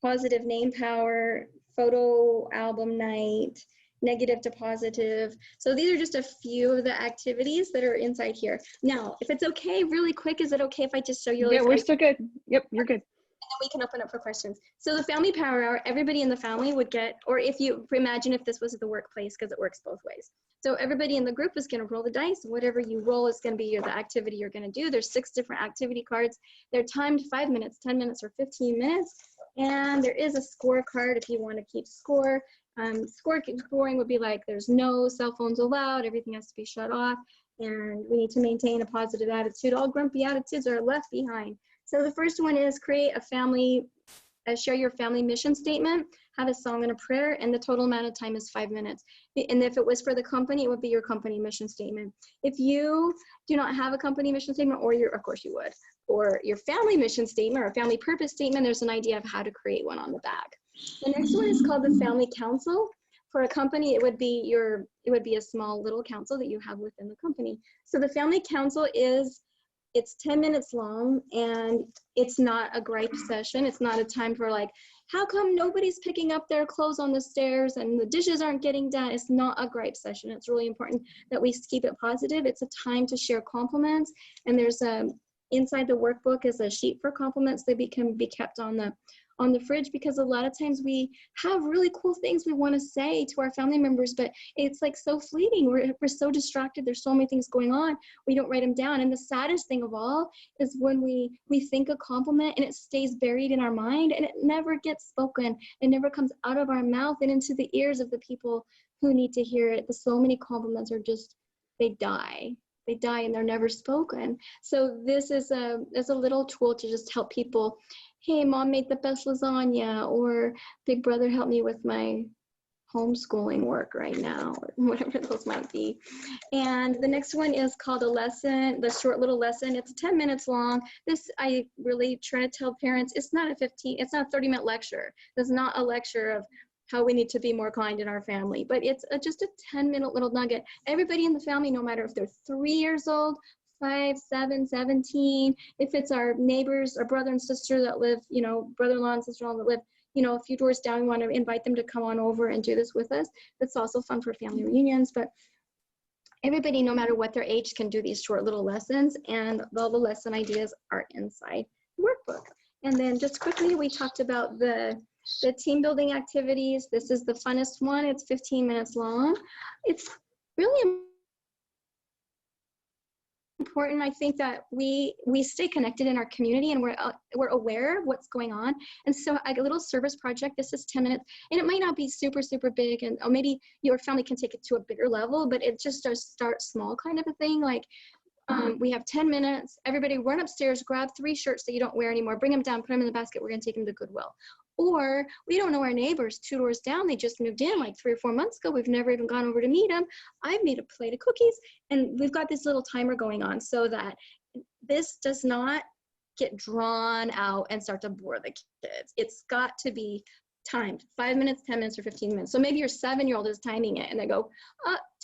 Speaker 2: positive name power, photo album night, negative to positive. So these are just a few of the activities that are inside here. Now, if it's okay, really quick, is it okay if I just show you?
Speaker 1: Yeah, we're still good. Yep, you're good.
Speaker 2: And then we can open up for questions. So the Family Power Hour, everybody in the family would get, or if you imagine if this was at the workplace, because it works both ways. So everybody in the group is going to roll the dice. Whatever you roll is going to be the activity you're going to do. There's 6 different activity cards. They're timed 5 minutes, 10 minutes, or 15 minutes. And there is a scorecard if you want to keep score. Scoring would be like, there's no cell phones allowed, everything has to be shut off, and we need to maintain a positive attitude. All grumpy attitudes are left behind. So the first one is create a family, share your family mission statement, have a song and a prayer, and the total amount of time is 5 minutes. And if it was for the company, it would be your company mission statement. If you do not have a company mission statement, or of course you would, or your family mission statement or family purpose statement, there's an idea of how to create one on the back. The next one is called the Family Council. For a company, it would be a small little council that you have within the company. So the Family Council it's 10 minutes long, and it's not a gripe session. It's not a time for like, how come nobody's picking up their clothes on the stairs and the dishes aren't getting done? It's not a gripe session. It's really important that we keep it positive. It's a time to share compliments, and there's inside the workbook is a sheet for compliments that can be kept on the fridge, because a lot of times we have really cool things we want to say to our family members, but it's like so fleeting. We're so distracted. There's so many things going on. We don't write them down. And the saddest thing of all is when we think a compliment and it stays buried in our mind and it never gets spoken. It never comes out of our mouth and into the ears of the people who need to hear it. So many compliments are just, they die. they die and they're never spoken. So this is a little tool to just help people. Hey, mom made the best lasagna, or big brother helped me with my homeschooling work right now, or whatever those might be. And the next one is called a lesson, the short little lesson. It's 10 minutes long. This, I really try to tell parents, it's not a 30-minute lecture. It's not a lecture of how we need to be more kind in our family, but it's just a 10-minute little nugget. Everybody in the family, no matter if they're 3 years old, 5, 7, 17, if it's our neighbors, our brother and sister that live, you know, brother-in-law and sister-in-law that live, you know, a few doors down, we want to invite them to come on over and do this with us. That's also fun for family reunions, but everybody, no matter what their age, can do these short little lessons, and all the lesson ideas are inside the workbook. And then just quickly, we talked about the team building activities. This is the funnest one. It's 15 minutes long. It's really important, I think, that we stay connected in our community, and we're aware of what's going on. And so a little service project, this is 10 minutes, and it might not be super big, and or maybe your family can take it to a bigger level, but it just does start small kind of a thing. Like we have 10 minutes, everybody run upstairs, grab 3 shirts that you don't wear anymore, bring them down, put them in the basket, we're going to take them to Goodwill. Or we don't know our neighbors 2 doors down, they just moved in like 3 or 4 months ago, we've never even gone over to meet them. I've made a plate of cookies, and we've got this little timer going on so that this does not get drawn out and start to bore the kids. It's got to be timed, 5 minutes, 10 minutes, or 15 minutes. So maybe your 7-year-old is timing it, and they go,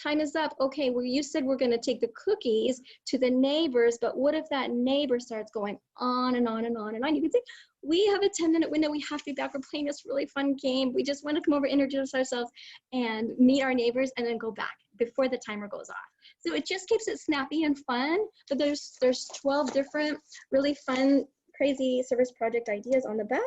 Speaker 2: time is up. Okay, well, you said we're going to take the cookies to the neighbors, but what if that neighbor starts going on and on and on and on? You can say, we have a 10-minute window. We have to be back. We're playing this really fun game. We just want to come over, introduce ourselves, and meet our neighbors, and then go back before the timer goes off. So it just keeps it snappy and fun. But there's 12 different really fun, crazy service project ideas on the back.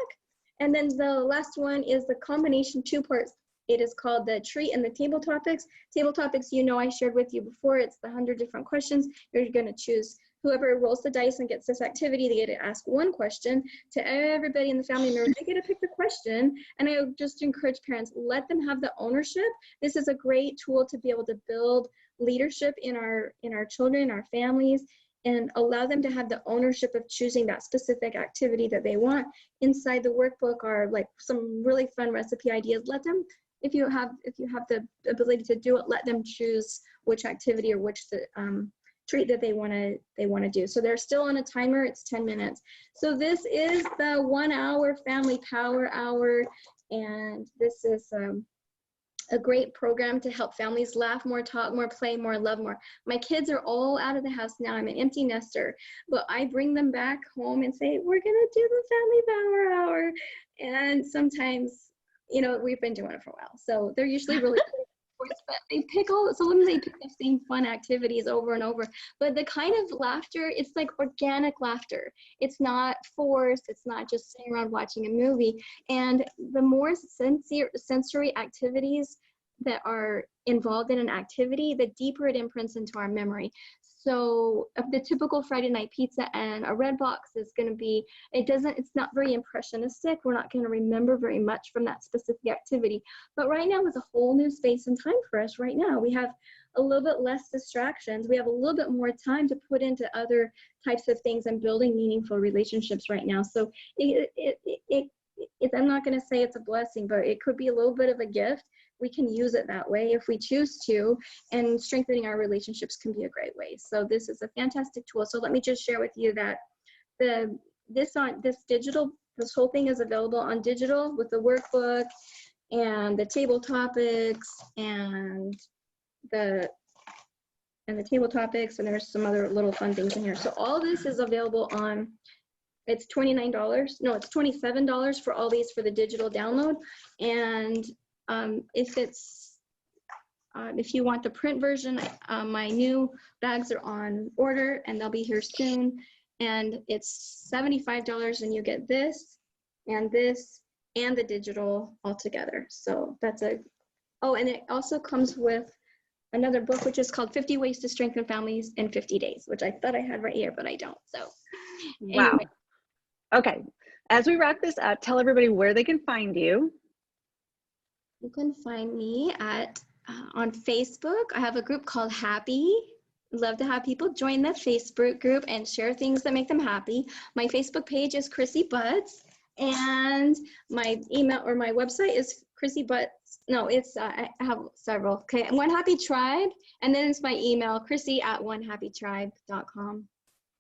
Speaker 2: And then the last one is the combination 2 parts. It is called the treat and the table topics. Table topics, you know, I shared with you before. It's the 100 different questions. You're going to choose whoever rolls the dice and gets this activity. They get to ask 1 question to everybody in the family member. They get to pick the question. And I just encourage parents, let them have the ownership. This is a great tool to be able to build leadership in our children, our families, and allow them to have the ownership of choosing that specific activity that they want. Inside the workbook are like some really fun recipe ideas. Let them, if you have the ability to do it, let them choose which activity or which treat that they want to do. So they're still on a timer. It's 10 minutes. So this is the 1 hour family power hour, and this is a great program to help families laugh more, talk more, play more, love more. My kids are all out of the house now. I'm an empty nester, but I bring them back home and say, we're gonna do the family power hour. And sometimes, you know, we've been doing it for a while. So they're usually really but they pick sometimes they pick the same fun activities over and over. But the kind of laughter, it's like organic laughter. It's not forced. It's not just sitting around watching a movie. And the more sensory activities that are involved in an activity, the deeper it imprints into our memory. So the typical Friday night pizza and a red box is going to be, it's not very impressionistic. We're not going to remember very much from that specific activity. But right now is a whole new space and time for us right now. We have a little bit less distractions. We have a little bit more time to put into other types of things and building meaningful relationships right now. So I'm not going to say it's a blessing, but it could be a little bit of a gift. We can use it that way if we choose to, and strengthening our relationships can be a great way. So this is a fantastic tool. So let me just share with you that this whole thing is available on digital with the workbook and the table topics and the table topics, and there's some other little fun things in here. So all this is available on, it's $29. No, it's $27 for all these for the digital download. And if you want the print version, my new bags are on order and they'll be here soon. And it's $75 and you get this and the digital all together. So that's and it also comes with another book, which is called 50 Ways to Strengthen Families in 50 Days, which I thought I had right here, but I don't. So
Speaker 1: wow.
Speaker 2: Anyway.
Speaker 1: Okay. As we wrap this up, tell everybody where they can find you.
Speaker 2: You can find me on Facebook. I have a group called Happy, Love to have people join the Facebook group and share things that make them happy. My Facebook page is Crissy Butts, and my email or my website is Crissy Butts. No, it's I have several. Okay, One Happy Tribe, and then it's my email, Crissy@onehappytribe.com.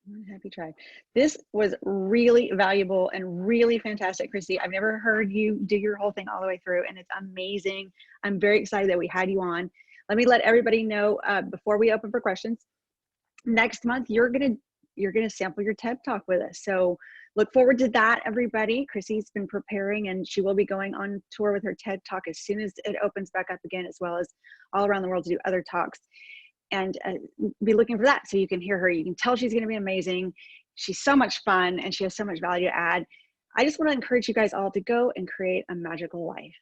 Speaker 1: One Happy Tribe. This was really valuable and really fantastic, Crissy. I've never heard you do your whole thing all the way through, and it's amazing. I'm very excited that we had you on. Let me let everybody know before we open for questions. Next month, you're gonna sample your TED Talk with us. So look forward to that, everybody. Crissy's been preparing, and she will be going on tour with her TED Talk as soon as it opens back up again, as well as all around the world to do other talks. And be looking for that so you can hear her. You can tell she's going to be amazing. She's so much fun, and she has so much value to add. I just want to encourage you guys all to go and create a magical life.